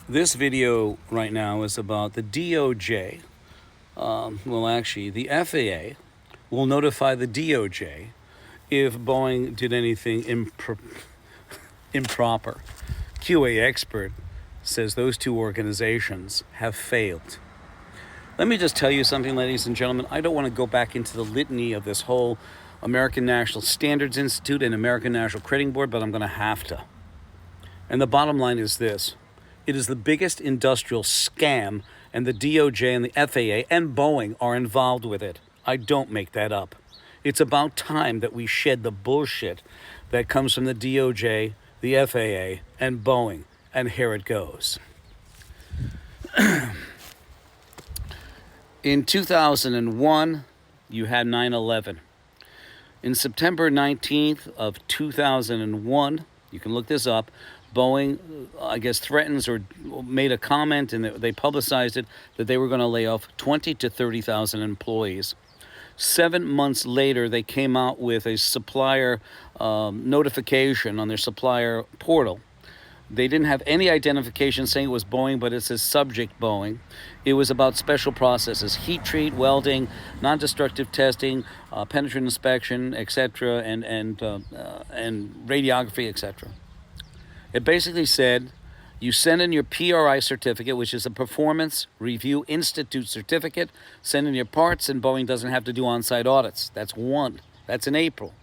This video right now is about the DOJ. Well, actually, the FAA will notify the DOJ if Boeing did anything improper. QA expert says those two organizations have failed. Let me just tell you something, ladies and gentlemen. I don't want to go back into the litany of this whole American National Standards Institute and American National Crediting Board, but I'm going to have to. And the bottom line is this. It is the biggest industrial scam, and the DOJ and the FAA and Boeing are involved with it. I don't make that up. It's about time that we shed the bullshit that comes from the DOJ, the FAA, and Boeing. And here it goes. In 2001, you had 9/11. In September 19th of 2001, you can look this up, Boeing, I guess, threatens or made a comment, and they publicized it, that they were going to lay off 20 to 30,000 employees. 7 months later, they came out with a supplier notification on their supplier portal. They didn't have any identification saying it was Boeing, but it says subject Boeing. It was about special processes: heat treat, welding, non-destructive testing, penetrant inspection, etc., and radiography, etc. It basically said, you send in your PRI certificate, which is a Performance Review Institute certificate, send in your parts, and Boeing doesn't have to do on-site audits. That's one. That's in April.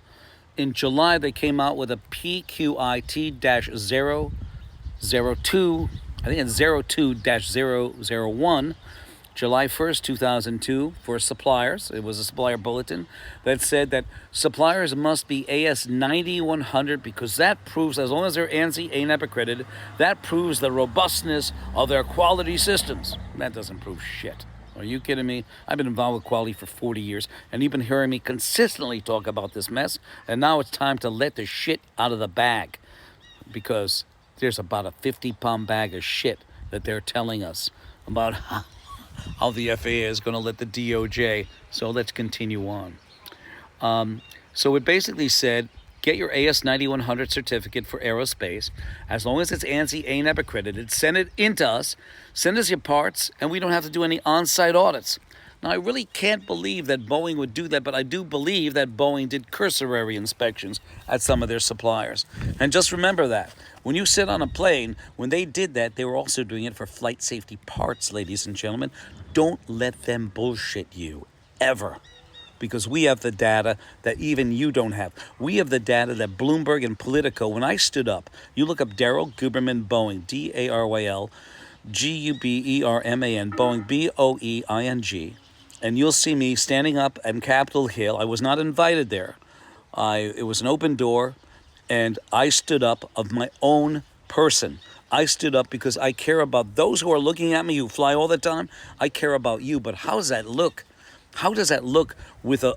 In July, they came out with a PQIT-002, I think it's 02-001, July 1st, 2002, for suppliers. It was a supplier bulletin that said that suppliers must be AS 9100 because that proves, as long as they're ANSI ANAP accredited, that proves the robustness of their quality systems. That doesn't prove shit. Are you kidding me? I've been involved with quality for 40 years, and you've been hearing me consistently talk about this mess, and now it's time to let the shit out of the bag, because there's about a 50-pound bag of shit that they're telling us about how the FAA is going to let the DOJ. So let's continue on. So it basically said, get your AS 9100 certificate for aerospace. As long as it's ANSI ANAP accredited, send it into us, send us your parts, and we don't have to do any on-site audits. Now, I really can't believe that Boeing would do that, but I do believe that Boeing did cursory inspections at some of their suppliers. And just remember that. When you sit on a plane, when they did that, they were also doing it for flight safety parts, ladies and gentlemen. Don't let them bullshit you, ever. Because we have the data that even you don't have. We have the data that Bloomberg and Politico, when I stood up, you look up Daryl Guberman Boeing, DARYL GUBERMAN, Boeing, BOEING, and you'll see me standing up on Capitol Hill. I was not invited there. It was an open door, and I stood up of my own person. I stood up because I care about those who are looking at me, who fly all the time. I care about you. But how does that look? How does that look with a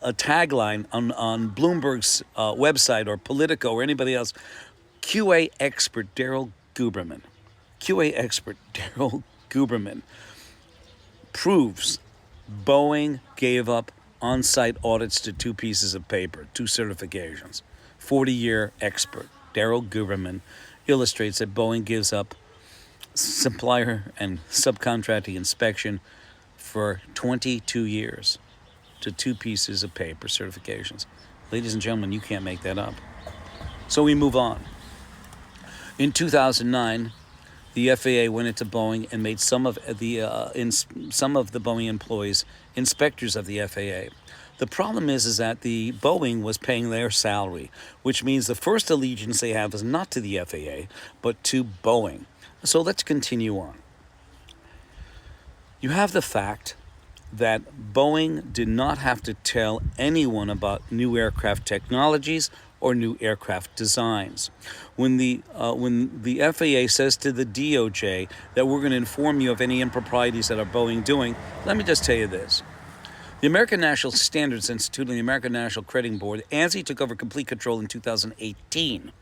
tagline on Bloomberg's website or Politico or anybody else? QA expert Daryl Guberman. QA expert Daryl Guberman proves Boeing gave up on-site audits to two pieces of paper, two certifications. 40-year expert Daryl Guberman illustrates that Boeing gives up supplier and subcontracting inspection for 22 years to two pieces of paper certifications. Ladies and gentlemen, you can't make that up. So we move on. In 2009, the FAA went into Boeing and made some of the Boeing employees inspectors of the FAA. The problem is that the Boeing was paying their salary, which means the first allegiance they have is not to the FAA, but to Boeing. So let's continue on. You have the fact that Boeing did not have to tell anyone about new aircraft technologies or new aircraft designs. When the FAA says to the DOJ that we're going to inform you of any improprieties that are Boeing doing, let me just tell you this. The American National Standards Institute and the American National Crediting Board, ANSI, took over complete control in 2018.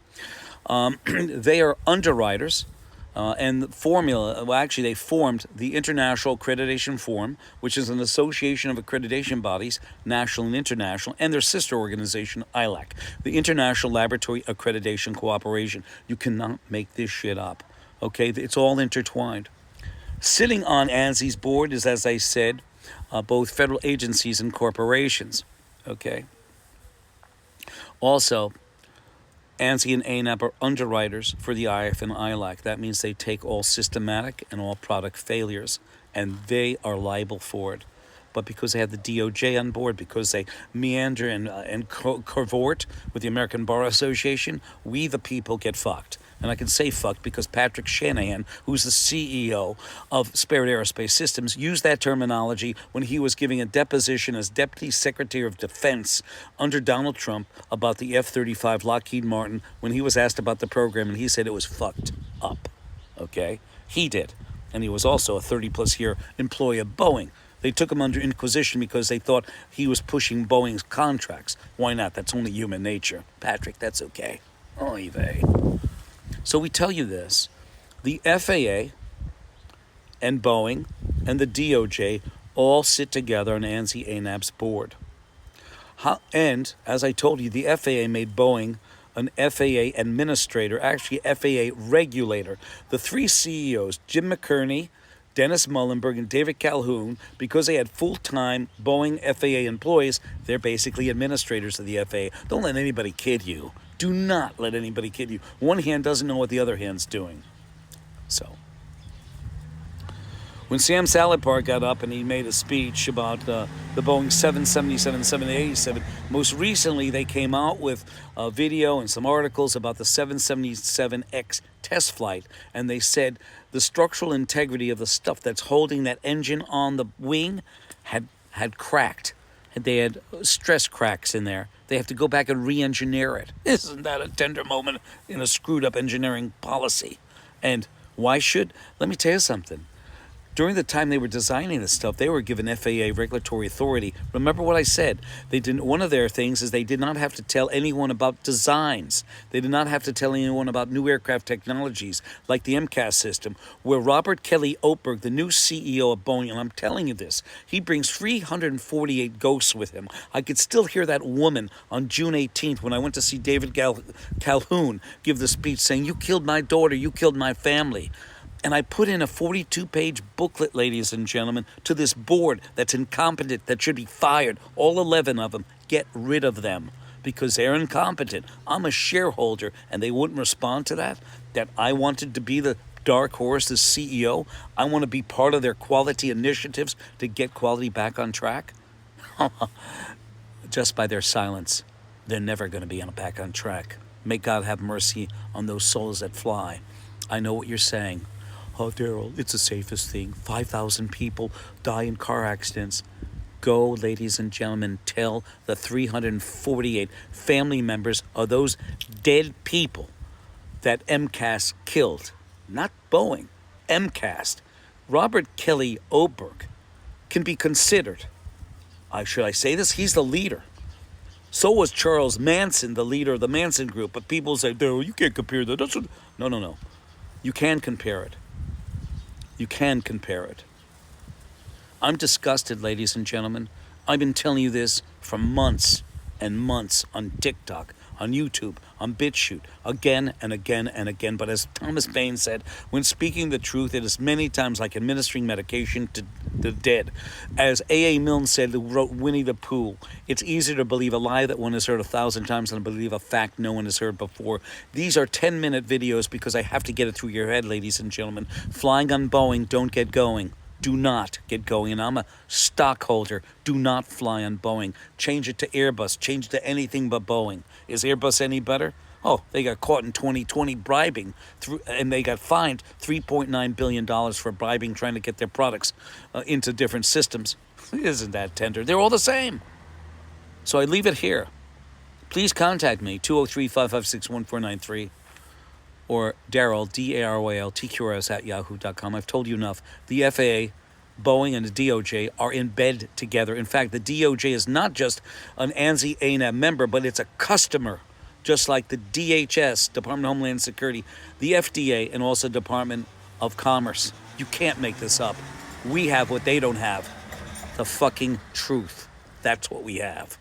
They are underwriters. And the formula, well, actually, they formed the International Accreditation Forum, which is an association of accreditation bodies, national and international, and their sister organization, ILAC, the International Laboratory Accreditation Cooperation. You cannot make this shit up. Okay, it's all intertwined. Sitting on ANSI's board is, as I said, both federal agencies and corporations. Okay. Also, ANSI and ANAP are underwriters for the IF and ILAC. That means they take all systematic and all product failures, and they are liable for it. But because they have the DOJ on board, because they meander and cavort with the American Bar Association, we the people get fucked. And I can say fucked because Patrick Shanahan, who's the CEO of Spirit Aerospace Systems, used that terminology when he was giving a deposition as Deputy Secretary of Defense under Donald Trump about the F-35 Lockheed Martin when he was asked about the program, and he said it was fucked up. Okay? He did. And he was also a 30-plus year employee of Boeing. They took him under inquisition because they thought he was pushing Boeing's contracts. Why not? That's only human nature. Patrick, that's okay. Oy vey. So we tell you this. The FAA and Boeing and the DOJ all sit together on ANSI ANAP's board. And, as I told you, the FAA made Boeing an FAA administrator, actually FAA regulator. The three CEOs, Jim McKerney, Dennis Muhlenberg, and David Calhoun, because they had full-time Boeing FAA employees, they're basically administrators of the FAA. Don't let anybody kid you. Do not let anybody kid you. One hand doesn't know what the other hand's doing. So, when Sam Salazar got up and he made a speech about the Boeing 777, 787, most recently they came out with a video and some articles about the 777X test flight, and they said the structural integrity of the stuff that's holding that engine on the wing had cracked. They had stress cracks in there. They have to go back and re-engineer it. Isn't that a tender moment in a screwed-up engineering policy? And why should... Let me tell you something. During the time they were designing this stuff, they were given FAA regulatory authority. Remember what I said? They didn't. One of their things is they did not have to tell anyone about designs. They did not have to tell anyone about new aircraft technologies like the MCAS system, where Robert Kelly Oberg, the new CEO of Boeing, and I'm telling you this, he brings 348 ghosts with him. I could still hear that woman on June 18th when I went to see David Calhoun give the speech saying, "You killed my daughter, you killed my family." And I put in a 42-page booklet, ladies and gentlemen, to this board that's incompetent, that should be fired. All 11 of them. Get rid of them because they're incompetent. I'm a shareholder, and they wouldn't respond to that. That I wanted to be the dark horse, the CEO. I want to be part of their quality initiatives to get quality back on track. Just by their silence, they're never going to be back on track. May God have mercy on those souls that fly. I know what you're saying. Oh, Daryl, it's the safest thing. 5,000 people die in car accidents. Go, ladies and gentlemen, tell the 348 family members of those dead people that MCAS killed. Not Boeing, MCAS. Robert Kelly Oberg can be considered. Should I say this? He's the leader. So was Charles Manson, the leader of the Manson group. But people say, Daryl, you can't compare that. No. You can compare it. You can compare it. I'm disgusted, ladies and gentlemen. I've been telling you this for months and months on TikTok, on YouTube, on BitChute, again and again and again. But as Thomas Paine said, when speaking the truth, it is many times like administering medication to the dead. As A.A. Milne said, who wrote Winnie the Pooh, it's easier to believe a lie that one has heard 1,000 times than to believe a fact no one has heard before. These are 10-minute videos because I have to get it through your head, ladies and gentlemen. Flying on Boeing, don't get going. Do not get going. And I'm a stockholder. Do not fly on Boeing. Change it to Airbus. Change it to anything but Boeing. Is Airbus any better? Oh, they got caught in 2020 bribing, and they got fined $3.9 billion for bribing, trying to get their products into different systems. Isn't that tender? They're all the same. So I leave it here. Please contact me, 203-556-1493. Or Daryl, D-A-R-Y-L, TQRS at yahoo.com. I've told you enough. The FAA, Boeing, and the DOJ are in bed together. In fact, the DOJ is not just an ANSI ANAP member, but it's a customer, just like the DHS, Department of Homeland Security, the FDA, and also Department of Commerce. You can't make this up. We have what they don't have. The fucking truth. That's what we have.